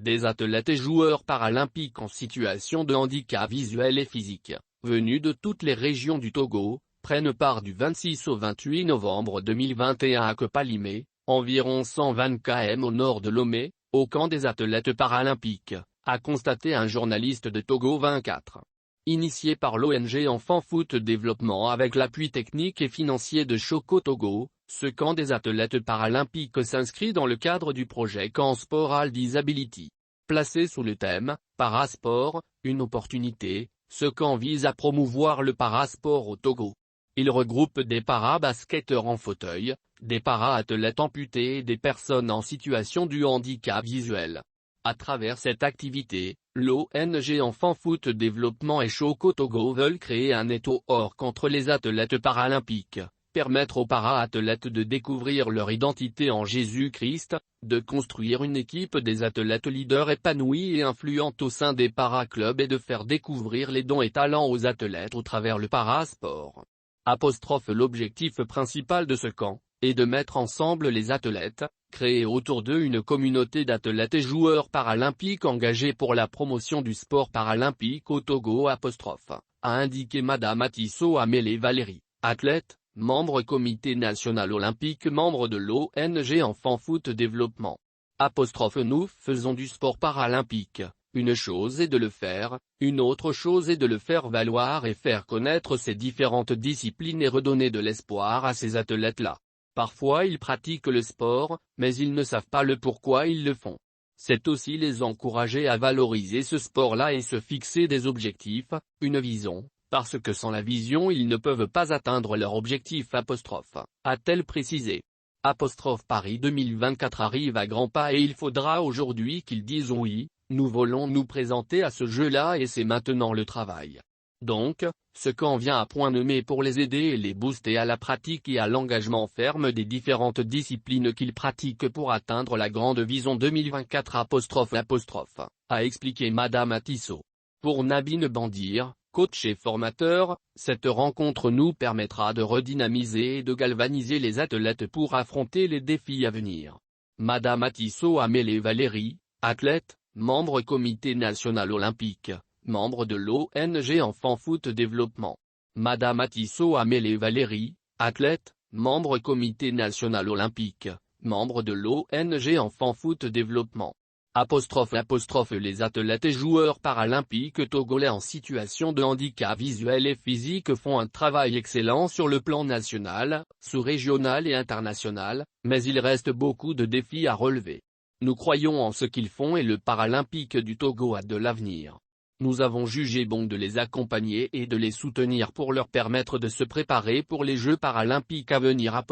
Des athlètes et joueurs paralympiques en situation de handicap visuel et physique, venus de toutes les régions du Togo, prennent part du 26 au 28 novembre 2021 à Kopalimé, environ 120 km au nord de Lomé, au camp des athlètes paralympiques, a constaté un journaliste de Togo 24. Initié par l'ONG Enfant Foot Développement avec l'appui technique et financier de Choco Togo, ce camp des athlètes paralympiques s'inscrit dans le cadre du projet Camp Sport All Disability. Placé sous le thème « Parasport, une opportunité », ce camp vise à promouvoir le parasport au Togo. Il regroupe des para-basketteurs en fauteuil, des para-athlètes amputés et des personnes en situation de handicap visuel. À travers cette activité, l'ONG Enfant Foot Développement et Choco Togo veulent créer un network entre les athlètes paralympiques, permettre aux para-athlètes de découvrir leur identité en Jésus-Christ, de construire une équipe des athlètes leaders épanouis et influents au sein des para-clubs et de faire découvrir les dons et talents aux athlètes au travers le parasport. L'objectif principal de ce camp est de mettre ensemble les athlètes, créer autour d'eux une communauté d'athlètes et joueurs paralympiques engagés pour la promotion du sport paralympique au Togo a indiqué Madame Atisso Amélé Valérie, athlète, membre comité national olympique, membre de l'ONG Enfant Foot Développement. Nous faisons du sport paralympique. Une chose est de le faire, une autre chose est de le faire valoir et faire connaître ces différentes disciplines et redonner de l'espoir à ces athlètes-là. Parfois ils pratiquent le sport, mais ils ne savent pas le pourquoi ils le font. C'est aussi les encourager à valoriser ce sport-là et se fixer des objectifs, une vision, parce que sans la vision ils ne peuvent pas atteindre leur objectif a-t-elle précisé. Paris 2024 arrive à grands pas et il faudra aujourd'hui qu'ils disent oui, nous voulons nous présenter à ce jeu-là et c'est maintenant le travail. Donc, ce camp vient à point nommé pour les aider et les booster à la pratique et à l'engagement ferme des différentes disciplines qu'ils pratiquent pour atteindre la grande vision 2024 a expliqué Madame Atisso. Pour Nabine Bandir, coach et formateur, cette rencontre nous permettra de redynamiser et de galvaniser les athlètes pour affronter les défis à venir. Madame Atisso Amélé Valérie, athlète, membre comité national olympique, membre de l'ONG Enfant Foot Développement. Madame Atisso Amélé Valérie, athlète, membre comité national olympique, membre de l'ONG Enfant Foot Développement. Les athlètes et joueurs paralympiques togolais en situation de handicap visuel et physique font un travail excellent sur le plan national, sous-régional et international, mais il reste beaucoup de défis à relever. Nous croyons en ce qu'ils font et le paralympique du Togo a de l'avenir. Nous avons jugé bon de les accompagner et de les soutenir pour leur permettre de se préparer pour les Jeux paralympiques à venir a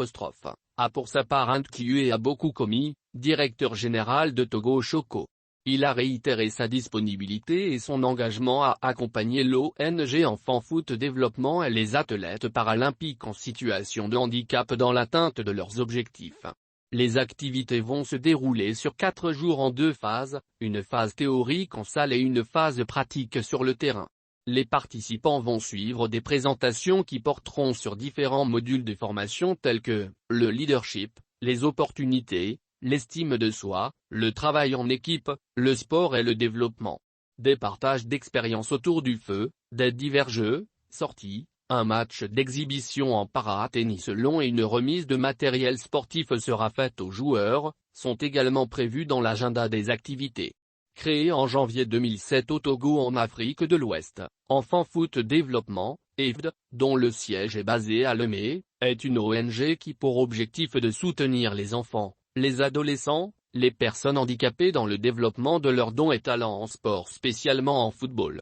pour sa part Ntkiue Aboku-Komi, directeur général de Togo Choco. Il a réitéré sa disponibilité et son engagement à accompagner l'ONG Enfant Foot Développement et les athlètes paralympiques en situation de handicap dans l'atteinte de leurs objectifs. Les activités vont se dérouler sur 4 jours en 2 phases, une phase théorique en salle et une phase pratique sur le terrain. Les participants vont suivre des présentations qui porteront sur différents modules de formation tels que le leadership, les opportunités, l'estime de soi, le travail en équipe, le sport et le développement. Des partages d'expériences autour du feu, des divers jeux, sorties, un match d'exhibition en para-tennis long et une remise de matériel sportif sera faite aux joueurs, sont également prévus dans l'agenda des activités. Créé en janvier 2007 au Togo en Afrique de l'Ouest, Enfant Foot Développement, EFD, dont le siège est basé à Lomé, est une ONG qui pour objectif de soutenir les enfants, les adolescents, les personnes handicapées dans le développement de leurs dons et talents en sport spécialement en football.